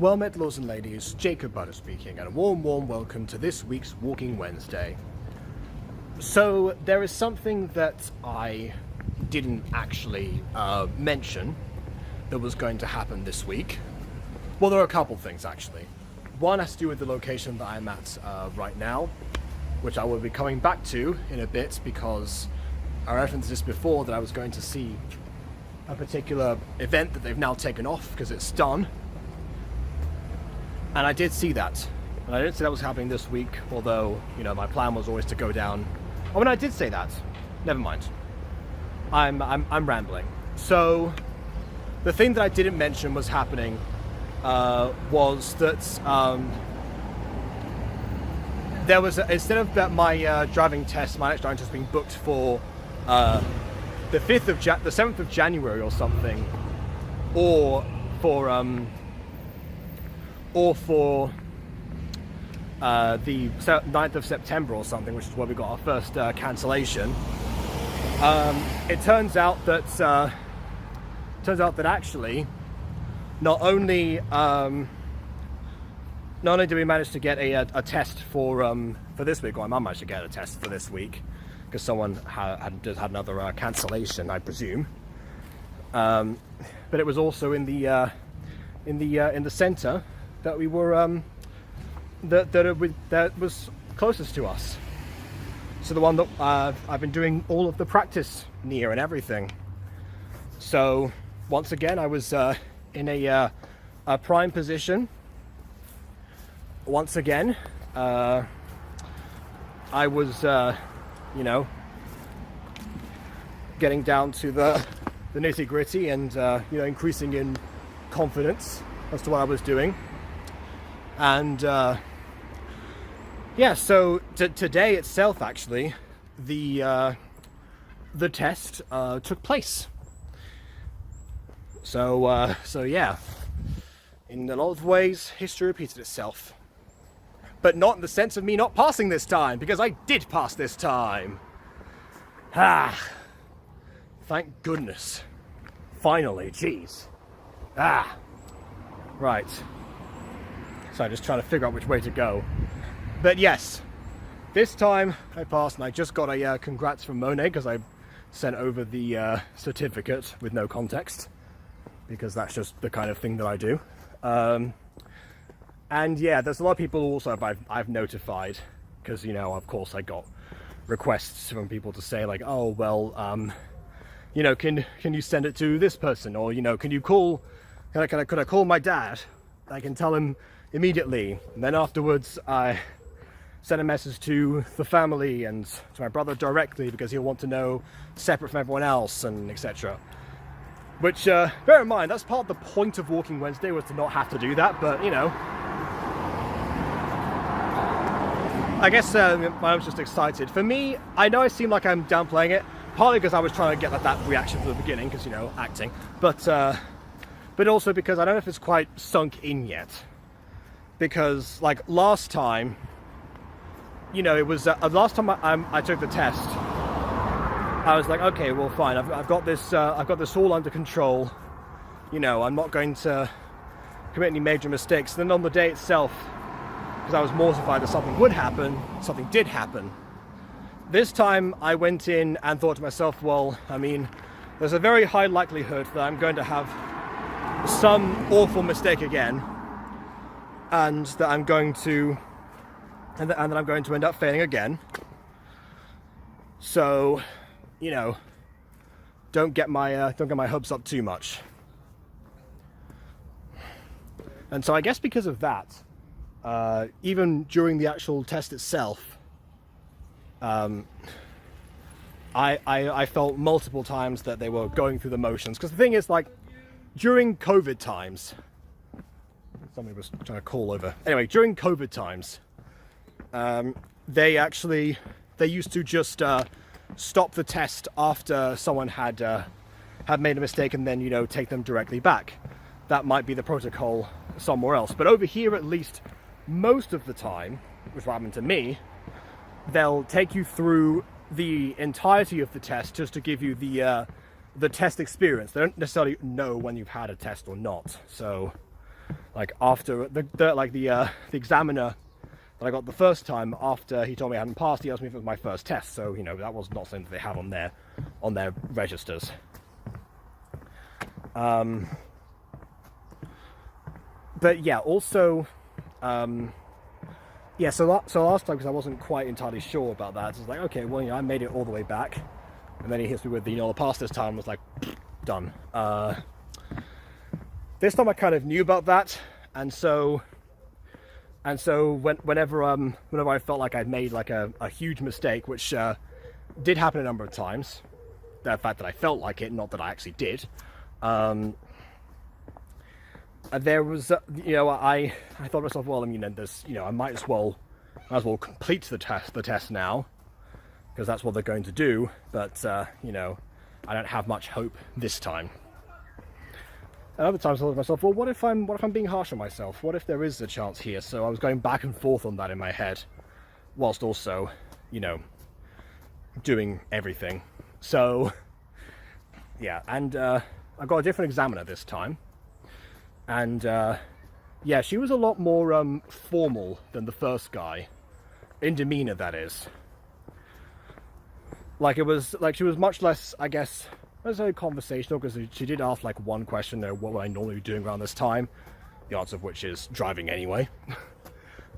Well met, lords and ladies, Jacob Butter speaking, and a warm welcome to this week's Walking Wednesday. So, there is something that I didn't actually mention that was going to happen this week. Well, there are a couple things, actually. One has to do with the location that I'm at right now, which I will be coming back to in a bit, because I referenced this before, that I was going to see a particular event that they've now taken off because it's done. And I did see that. And I didn't say that was happening this week, although, you know, my plan was always to go down. Oh, and I did say that. Never mind. I'm rambling. So, the thing that I didn't mention was happening was that there was, instead of my driving test, my next driving test being booked for the 7th of January or something, or for the 9th of September or something, which is where we got our first cancellation. It turns out that actually, not only did we manage to get a test for this week, or I managed to get a test for this week because someone had another cancellation, I presume. But it was also in the centre that we were that was closest to us. So the one that I've been doing all of the practice near and everything. So once again, I was in a prime position. Once again, I was, getting down to the nitty gritty and increasing in confidence as to what I was doing. And so today itself, actually, the test took place. So yeah, in a lot of ways, history repeated itself. But not in the sense of me not passing this time, because I did pass this time. Thank goodness. Finally, jeez. Right. So I'm just trying to figure out which way to go. But yes, this time I passed, and I just got a congrats from Monet, because I sent over the certificate with no context, because that's just the kind of thing that I do. And yeah, there's a lot of people also I've notified, because, of course I got requests from people to say, like, oh, well, can you send it to this person? Or, can I call my dad? I can tell him immediately. And then afterwards, I sent a message to the family and to my brother directly, because he'll want to know separate from everyone else, and etc. Which, bear in mind, that's part of the point of Walking Wednesday, was to not have to do that, but, I guess I was just excited. For me, I know I seem like I'm downplaying it, partly because I was trying to get that reaction from the beginning, because, acting, but also because I don't know if it's quite sunk in yet. Because, like, last time, it was, last time I took the test, I was like, okay, well, fine, I've got this all under control, I'm not going to commit any major mistakes. And then on the day itself, because I was mortified that something would happen, something did happen. This time I went in and thought to myself, well, I mean, there's a very high likelihood that I'm going to have some awful mistake again, and that I'm going to end up failing again. So, don't get my hopes up too much. And so I guess because of that, even during the actual test itself, I felt multiple times that they were going through the motions. Because the thing is, like, during COVID times, somebody was trying to call over. Anyway, during COVID times, they used to just stop the test after someone had made a mistake, and then take them directly back. That might be the protocol somewhere else, but over here, at least most of the time, which happened to me, they'll take you through the entirety of the test just to give you the test experience. They don't necessarily know when you've had a test or not. So Like after the examiner that I got the first time, after he told me I hadn't passed, he asked me if it was my first test. So, you know, that was not something that they have on their registers. But yeah, also, yeah. So last time, because I wasn't quite entirely sure about that, I was like, okay, well, you know, I made it all the way back, and then he hits me with the, you know, I passed this time. I was like, done. This time I kind of knew about that, and so whenever I felt like I'd made like a huge mistake, which did happen a number of times, the fact that I felt like it, not that I actually did. There was, you know, I thought to myself, well, I mean, there's, you know, I might as well complete the test now, because that's what they're going to do. But you know, I don't have much hope this time. And other times I thought to myself, well, what if I'm being harsh on myself? What if there is a chance here? So I was going back and forth on that in my head, whilst also, you know, doing everything. So yeah, and I got a different examiner this time. And yeah, she was a lot more formal than the first guy, in demeanor, that is. Like, it was like she was much less, I guess, let's say, conversational, because she did ask like one question, though, what would I normally be doing around this time? The answer of which is driving anyway.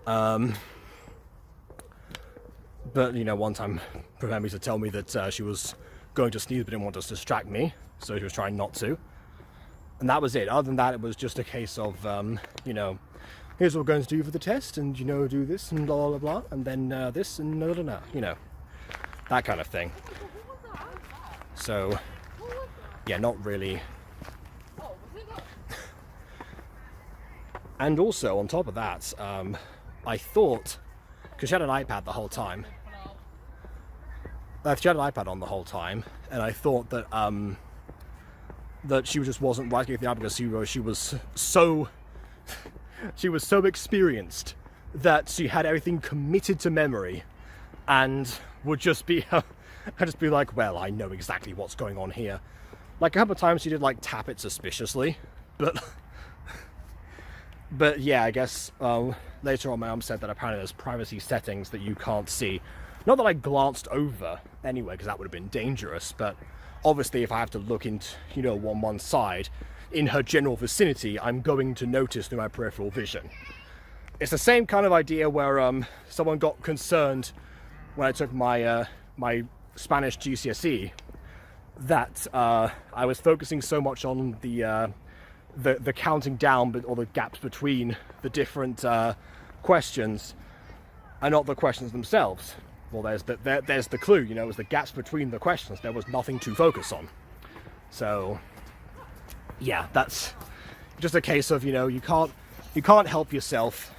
But you know, one time prevented me to tell me that she was going to sneeze but didn't want to distract me, so she was trying not to. And that was it. Other than that, it was just a case of, you know, here's what we're going to do for the test, and, you know, do this, and blah, blah, blah, and then this, and blah, blah, blah, you know, that kind of thing. So, yeah, not really. And also, on top of that, I thought, because she had an iPad the whole time, she had an iPad on the whole time, and I thought that, that she just wasn't writing anything out, because she was so experienced that she had everything committed to memory, and would just be like, well, I know exactly what's going on here. Like a couple of times she did like tap it suspiciously, but yeah, I guess later on my mum said that apparently there's privacy settings that you can't see. Not that I glanced over anyway, because that would have been dangerous, but obviously, if I have to look into, you know, on one side, in her general vicinity, I'm going to notice through my peripheral vision. It's the same kind of idea where someone got concerned when I took my my Spanish GCSE that I was focusing so much on the counting down, or the gaps between the different questions, and not the questions themselves. Well, there's the clue, you know, it was the gaps between the questions. There was nothing to focus on. So, yeah, that's just a case of, you know, you can't help yourself.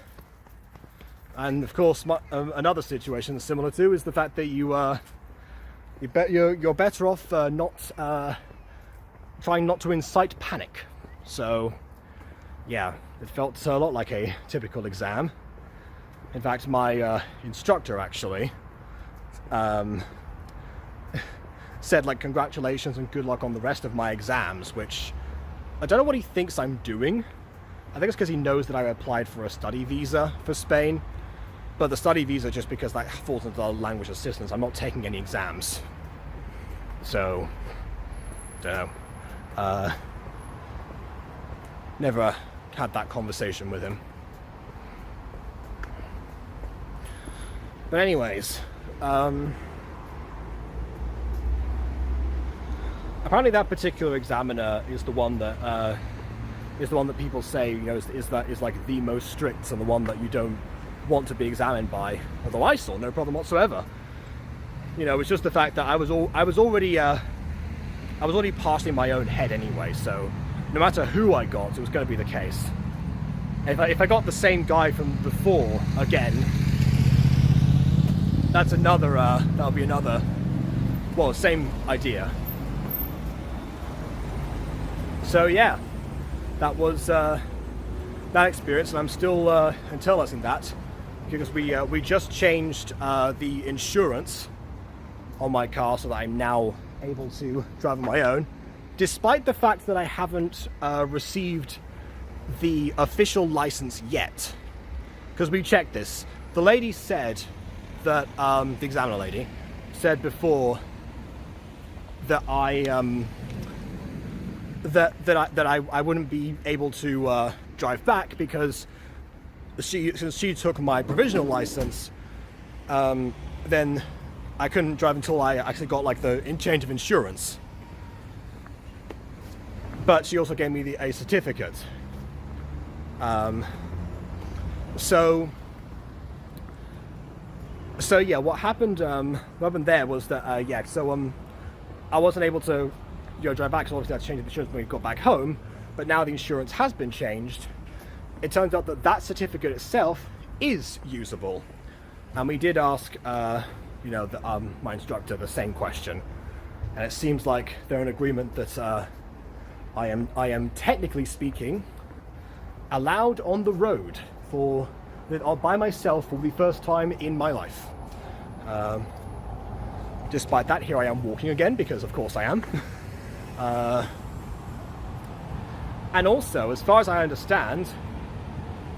And of course, another situation similar to is the fact that you're better off trying not to incite panic. So, yeah, it felt a lot like a typical exam. In fact, my instructor actually said, like, congratulations and good luck on the rest of my exams, which I don't know what he thinks I'm doing. I think it's because he knows that I applied for a study visa for Spain, but the study visa, just because that falls into the language assistance, I'm not taking any exams. So, don't know. Never had that conversation with him. But anyways, apparently that particular examiner is the one that people say, you know, is like the most strict, and the one that you don't want to be examined by. Although I saw no problem whatsoever. You know, it's just the fact that I was already partially in my own head anyway. So no matter who I got, it was going to be the case. If I got the same guy from before again, that's another, that'll be another, well, same idea. So yeah, that was that experience, and I'm still internalizing that, because we just changed the insurance on my car so that I'm now able to drive on my own, despite the fact that I haven't received the official license yet, because we checked this. The lady said that the examiner lady said before that I wouldn't be able to drive back because since she took my provisional license, then I couldn't drive until I actually got like the change of insurance. But she also gave me a certificate. So yeah, what happened there was that I wasn't able to drive back, because obviously I changed the insurance when we got back home. But now the insurance has been changed. It turns out that that certificate itself is usable, and we did ask my instructor the same question, and it seems like they're in agreement that I am technically speaking allowed on the road by myself for the first time in my life. Despite that, here I am walking again, because of course I am. And also, as far as I understand,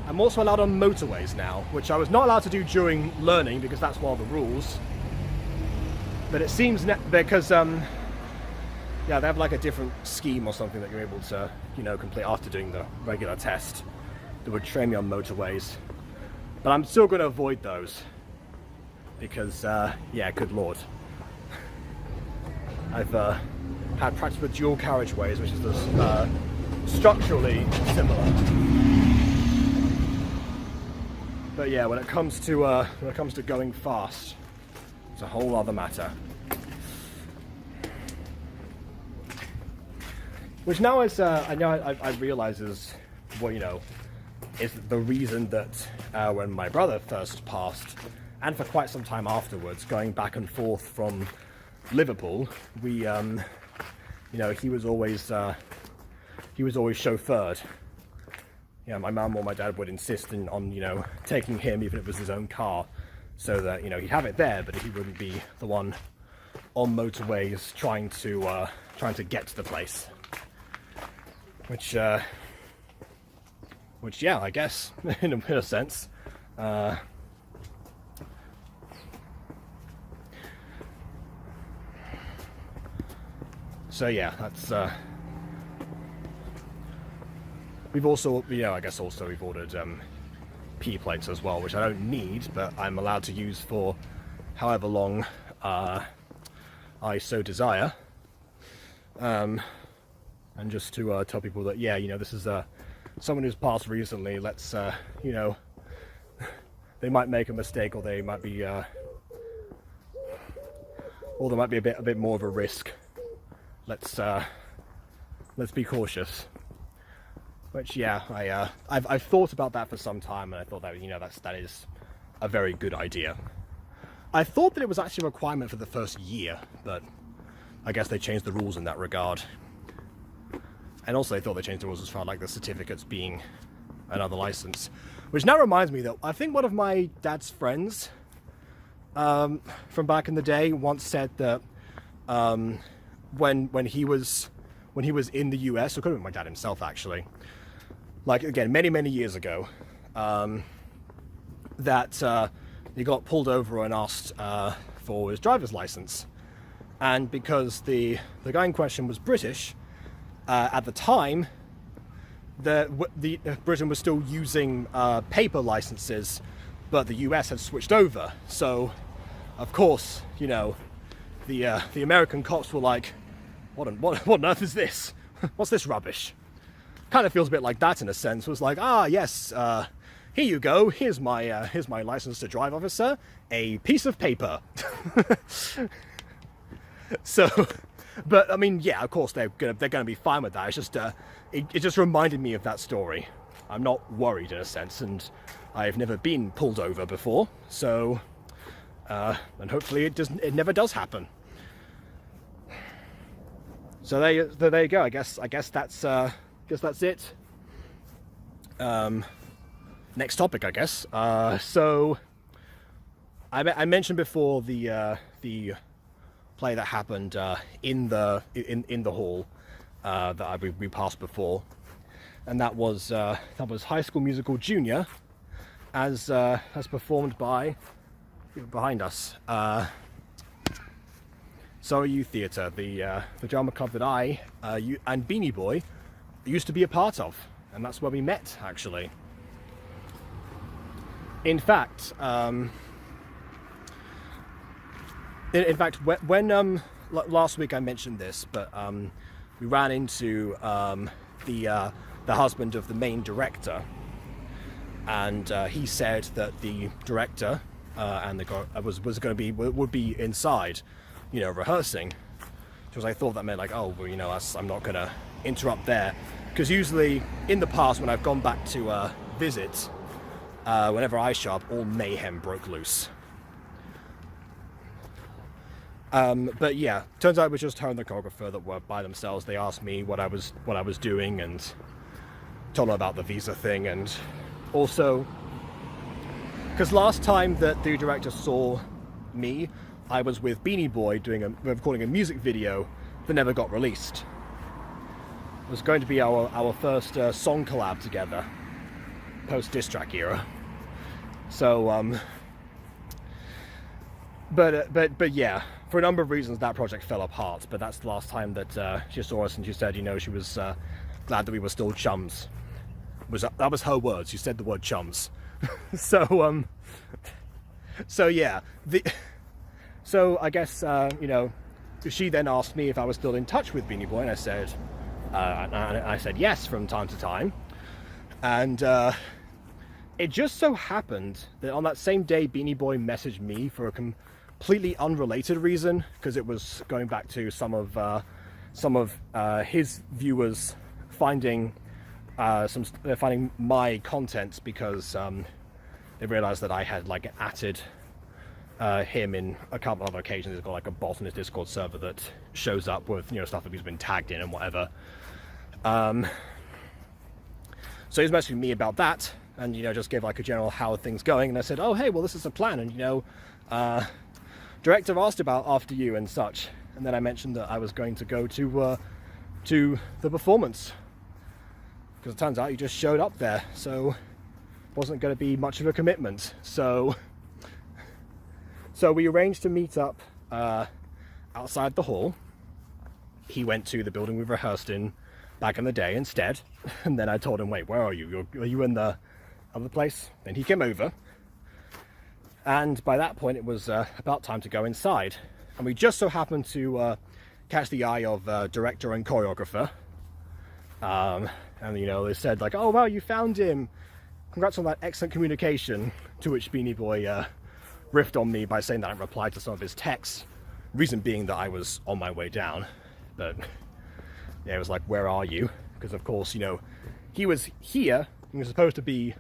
I'm also allowed on motorways now, which I was not allowed to do during learning because that's one of the rules. But it seems because they have like a different scheme or something that you're able to complete after doing the regular test that would train me on motorways. But I'm still going to avoid those because good lord, I've had practice with dual carriageways, which is structurally similar. But yeah, when it comes to going fast, it's a whole other matter. Which now is I realize is is the reason that when my brother first passed, and for quite some time afterwards, going back and forth from Liverpool, we he was always chauffeured. My mum or my dad would insist on taking him, even if it was his own car, so that he'd have it there, but he wouldn't be the one on motorways trying to get to the place. Which yeah, I guess in a sense. So yeah, that's. We've also, I guess also we've ordered P plates as well, which I don't need, but I'm allowed to use for however long I so desire. And just to tell people that, this is someone who's passed recently. Let's, they might make a mistake, or they might be, or there might be a bit more of a risk. Let's be cautious. Which, yeah, I've thought about that for some time, and I thought that that is a very good idea. I thought that it was actually a requirement for the first year, but I guess they changed the rules in that regard. And also, I thought they changed the rules as far as like the certificates being another license. Which now reminds me that I think one of my dad's friends from back in the day once said that when he was in the US, or could have been my dad himself actually, like again many years ago, that he got pulled over and asked for his driver's license, and because the guy in question was British. At the time, Britain was still using paper licenses, but the US had switched over. So, of course, the American cops were like, "What on earth is this? What's this rubbish?" Kind of feels a bit like that in a sense. It was like, yes, here you go. Here's my license to drive, officer. A piece of paper. So. But I mean, yeah, of course they're gonna be fine with that. It's just it just reminded me of that story. I'm not worried in a sense, and I've never been pulled over before, so and hopefully it never does happen. So there you go. I guess that's it. Next topic, I guess. So I mentioned before the play that happened in the hall that we passed before. and that was High School Musical Junior, as performed by behind us. So Are You Theatre, the drama club that I and Beanieboy used to be a part of, and that's where we met, actually. In fact, when last week I mentioned this, but we ran into the husband of the main director, and he said that the director and the girl would be inside, rehearsing. Because I thought that meant like, oh, well, I'm not gonna interrupt there, because usually in the past when I've gone back to visit, whenever I show up, all mayhem broke loose. But yeah, turns out it was just her and the choreographer that were by themselves. They asked me what I was doing, and told them about the visa thing, and also because last time that the director saw me, I was with Beanieboy recording a music video that never got released. It was going to be our first song collab together, post diss track era. So but yeah, for a number of reasons that project fell apart. But that's the last time that she saw us, and she said, she was glad that we were still chums. That was her words. She said the word chums. So yeah, so I guess she then asked me if I was still in touch with Beanieboy, and I said yes from time to time, and it just so happened that on that same day Beanieboy messaged me for a completely unrelated reason, because it was going back to some of his viewers finding my content, because they realized that I had like atted him in a couple of other occasions. He's got like a bot on his Discord server that shows up with stuff that he's been tagged in and whatever. So he's messaging me about that, and just gave like a general how are things going, and I said, oh hey, well this is a plan, and director asked about after you and such, and then I mentioned that I was going to go to the performance, because it turns out you just showed up there, so it wasn't going to be much of a commitment. So we arranged to meet up outside the hall. He went to the building we rehearsed in back in the day instead, and then I told him, wait, where are you? Are you in the other place? Then he came over, and by that point it was about time to go inside, and we just so happened to catch the eye of director and choreographer, and they said like, oh wow, you found him, congrats on that excellent communication, to which Beanieboy riffed on me by saying that I replied to some of his texts, reason being that I was on my way down. But yeah, it was like, where are you? Because of course, he was here, he was supposed to be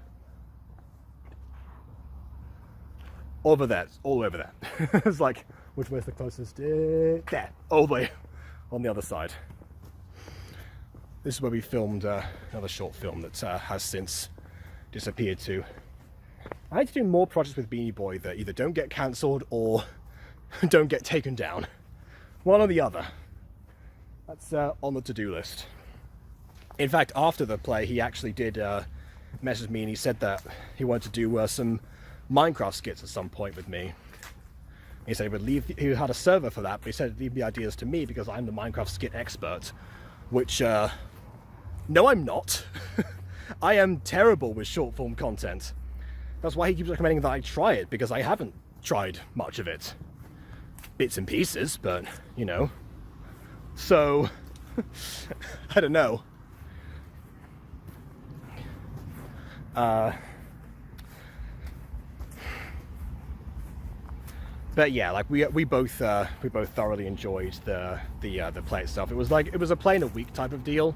over there, all over there. It's like, which way's the closest? There, all the way on the other side. This is where we filmed another short film that has since disappeared too. I need to do more projects with Beanieboy that either don't get cancelled or don't get taken down. One or the other. That's on the to-do list. In fact, after the play, he actually did message me, and he said that he wanted to do some Minecraft skits at some point with me. He said he had a server for that, but he said he'd leave the ideas to me because I'm the Minecraft skit expert, which, no I'm not. I am terrible with short form content. That's why he keeps recommending that I try it, because I haven't tried much of it. Bits and pieces, but, So, I don't know. But yeah, like we both thoroughly enjoyed the play itself. It was a play in a week type of deal,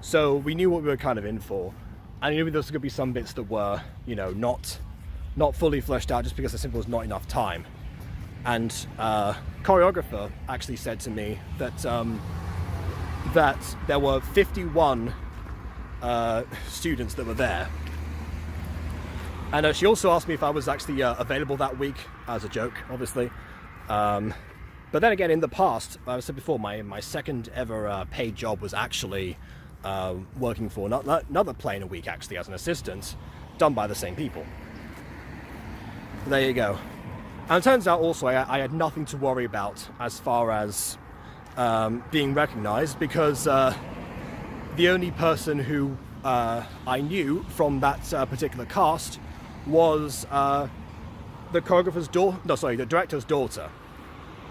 so we knew what we were kind of in for. I knew there was going to be some bits that were, not fully fleshed out, just because there simply was not enough time. And choreographer actually said to me that that there were 51 students that were there. And she also asked me if I was actually available that week, as a joke, obviously. But then again, in the past, I said before, my second ever paid job was actually working for another play in a week, actually, as an assistant, done by the same people. There you go. And it turns out also I had nothing to worry about as far as being recognized, because the only person who I knew from that particular cast was the choreographer's daughter. No, sorry, the director's daughter.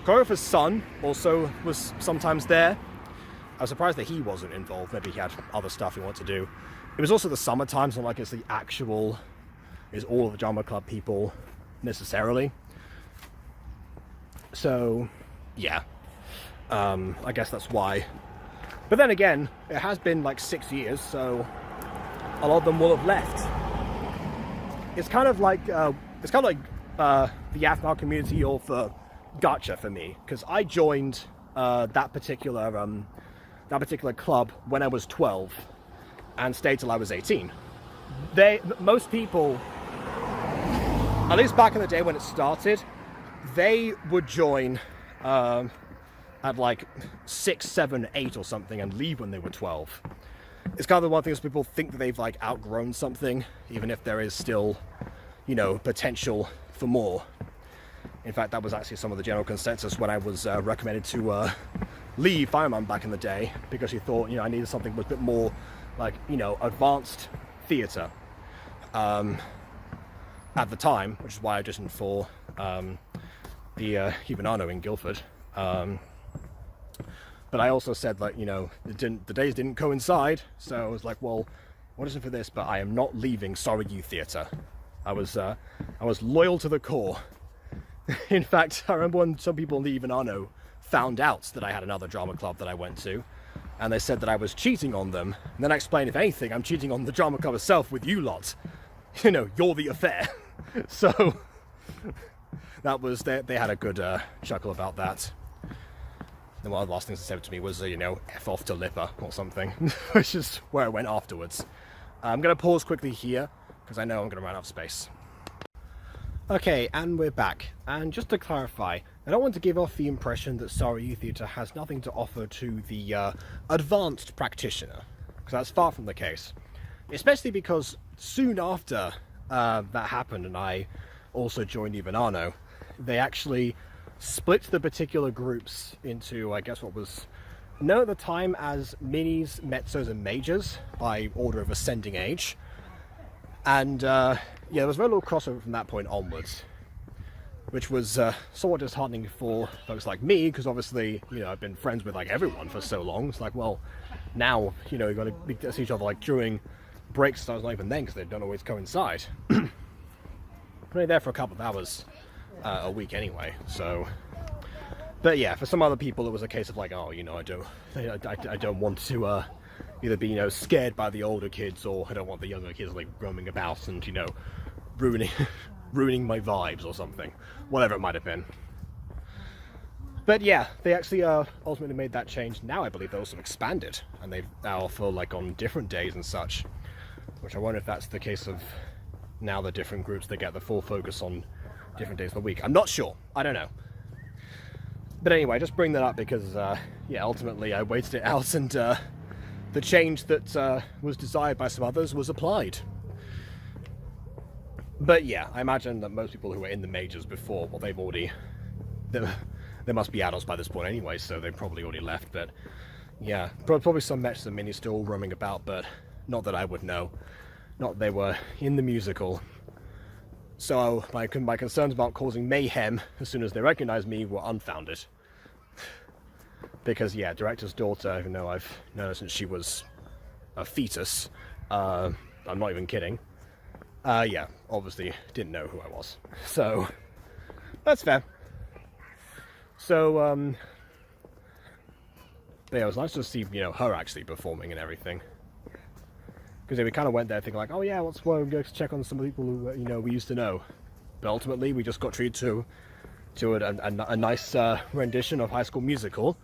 Choreographer's son also was sometimes there. I was surprised that he wasn't involved. Maybe he had other stuff he wanted to do. It was also the summertime, so like it's all of the drama club people necessarily. So, yeah. I guess that's why. But then again, it has been like 6 years, so a lot of them will have left. It's kind of like the AFMAR community or for Gacha for me, because I joined that particular club when I was 12 and stayed till I was 18. Most people, at least back in the day when it started, they would join at like 6, 7, 8 or something and leave when they were 12. It's kind of the one thing is people think that they've like outgrown something, even if there is still, potential for more. In fact, that was actually some of the general consensus when I was recommended to leave Fireman back in the day, because he thought, I needed something with a bit more like, advanced theatre at the time, which is why I auditioned for the Humanano in Guildford. But I also said that, the days didn't coincide, so I was like, well, I auditioned for this, but I am not leaving Sorry Youth Theatre. I was loyal to the core. In fact, I remember when some people in the Humanano found out that I had another drama club that I went to, and they said that I was cheating on them. And then I explained, if anything, I'm cheating on the drama club itself with you lot. You're the affair. So that was, they had a good chuckle about that. And one of the last things they said to me was, F off to Lipper or something, which is where I went afterwards. I'm going to pause quickly here, because I know I'm going to run out of space. Okay, and we're back. And just to clarify, I don't want to give off the impression that Sorry Youth Theatre has nothing to offer to the advanced practitioner, because that's far from the case. Especially because soon after that happened, and I also joined Ivanano, they actually split the particular groups into, I guess, what was known at the time as minis, mezzos, and majors by order of ascending age. And there was very little crossover from that point onwards, which was somewhat disheartening for folks like me, because obviously, I've been friends with like everyone for so long. It's like, well, now, you've got to see each other like during breaks, so I was not even then, because they don't always coincide. Only there for a couple of hours a week anyway, so. But yeah, for some other people it was a case of like, oh, I don't want to either be, scared by the older kids, or I don't want the younger kids like roaming about and, ruining my vibes or something, whatever it might have been. But yeah, they actually ultimately made that change. Now I believe they also expanded, and they now offer like on different days and such, which I wonder if that's the case of now the different groups, they get the full focus on different days of the week. I'm not sure. I don't know. But anyway, I just bring that up because, ultimately I waited it out, and the change that was desired by some others was applied. But yeah, I imagine that most people who were in the majors before, well, they've already... They must be adults by this point anyway, so they probably already left. But yeah, probably some matches and minis still roaming about, but not that I would know. Not that they were in the musical. So my concerns about causing mayhem as soon as they recognized me were unfounded. Because yeah, director's daughter, even though I've known her since she was a fetus, I'm not even kidding, obviously didn't know who I was. So that's fair. So yeah, it was nice to see, her actually performing and everything. Because we kind of went there thinking like, oh yeah, let's go check on some of the people who, we used to know. But ultimately, we just got treated to a nice rendition of High School Musical.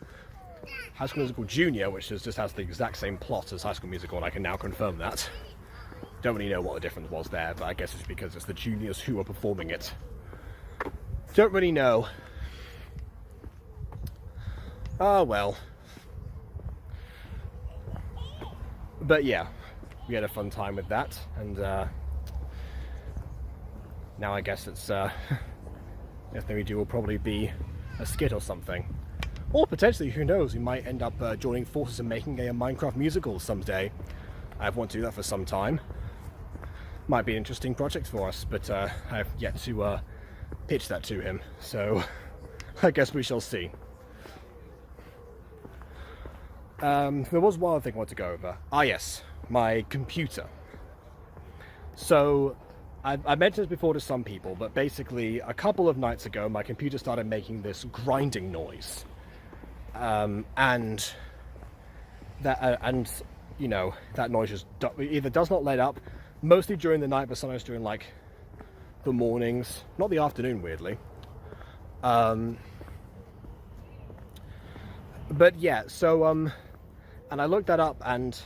High School Musical Junior, which just has the exact same plot as High School Musical, and I can now confirm that. Don't really know what the difference was there, but I guess it's because it's the juniors who are performing it. Don't really know. Oh well. But yeah, we had a fun time with that, and now I guess it's next thing we do will probably be a skit or something. Or potentially, who knows, we might end up joining forces and making a Minecraft musical someday. I've wanted to do that for some time. Might be an interesting project for us, but I've yet to pitch that to him, so I guess we shall see. There was one other thing I wanted to go over. Ah yes, my computer. So, I mentioned this before to some people, but basically a couple of nights ago my computer started making this grinding noise. And you know, that noise just either does not let up, mostly during the night, but sometimes during like the mornings, not the afternoon, weirdly. But yeah, so and I looked that up, and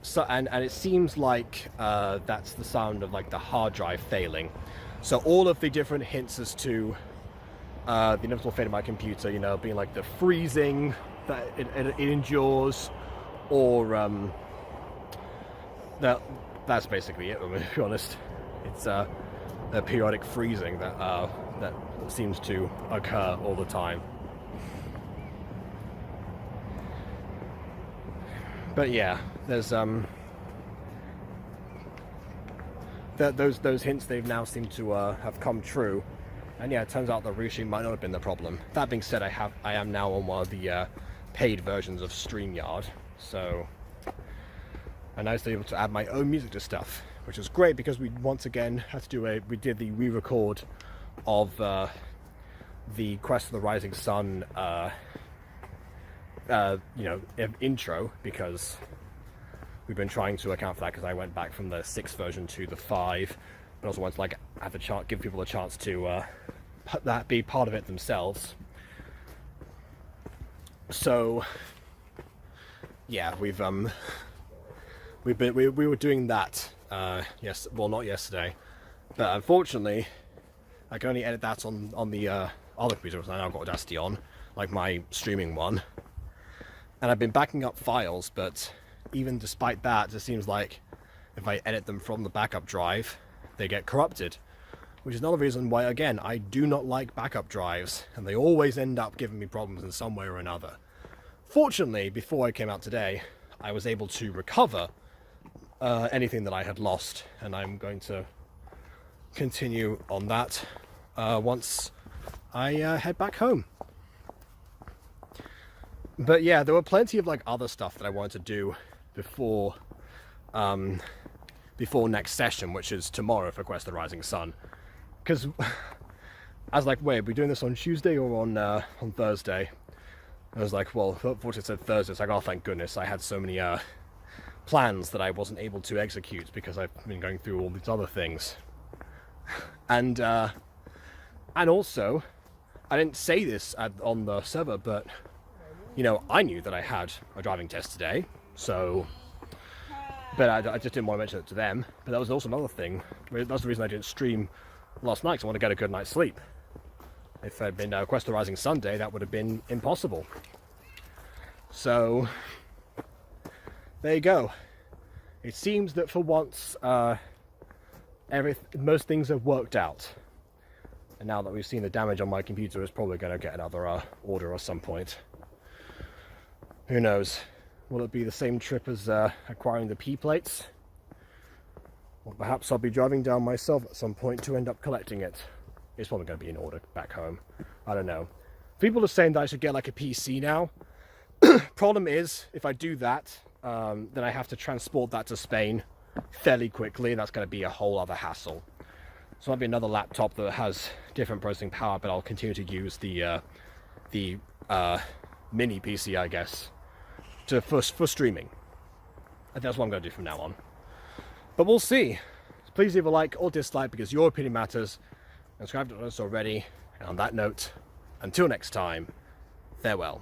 it seems like that's the sound of like the hard drive failing. So all of the different hints as to the inevitable fate of my computer, you know, being like the freezing that it endures, or that's basically it. I mean, to be honest, it's the periodic freezing that seems to occur all the time. But yeah, there's those hints, they've now seemed to have come true. And yeah, it turns out the reshooting might not have been the problem. That being said, I am now on one of the paid versions of StreamYard, so and I was able to add my own music to stuff, which was great because we once again had to do we did the re-record of the Quest for the Rising Sun you know, intro, because we've been trying to account for that because I went back from the 6th version to the 5, but also wanted to like have the chance, give people a chance to be part of it themselves. So yeah, we were doing that yes, well, not yesterday, but unfortunately I can only edit that on the other computer, because I now got Audacity on, like my streaming one, and I've been backing up files, but even despite that, it seems like if I edit them from the backup drive, they get corrupted, which is another reason why, again, I do not like backup drives, and they always end up giving me problems in some way or another. Fortunately, before I came out today, I was able to recover anything that I had lost, and I'm going to continue on that once I head back home. But yeah, there were plenty of like other stuff that I wanted to do before next session, which is tomorrow for Quest of the Rising Sun. Because I was like, wait, are we doing this on Tuesday or on Thursday? I was like, well, unfortunately it said Thursday. It's like, oh, thank goodness, I had so many plans that I wasn't able to execute because I've been going through all these other things. And also, I didn't say this on the server, but you know, I knew that I had a driving test today, so, but I just didn't want to mention it to them. But that was also another thing. That's the reason I didn't stream last night, because I want to get a good night's sleep. If it had been Quest of the Rising Sunday, that would have been impossible. So, there you go. It seems that for once, most things have worked out. And now that we've seen the damage on my computer, it's probably going to get another order at some point. Who knows? Will it be the same trip as acquiring the P plates? Or perhaps I'll be driving down myself at some point to end up collecting it. It's probably going to be in order back home. I don't know. People are saying that I should get like a PC now. Problem is, if I do that, then I have to transport that to Spain fairly quickly, and that's going to be a whole other hassle. So it might be another laptop that has different processing power, but I'll continue to use the mini PC, I guess, for streaming. And that's what I'm going to do from now on. But we'll see. Please leave a like or dislike, because your opinion matters. And subscribe to us already. And on that note, until next time, farewell.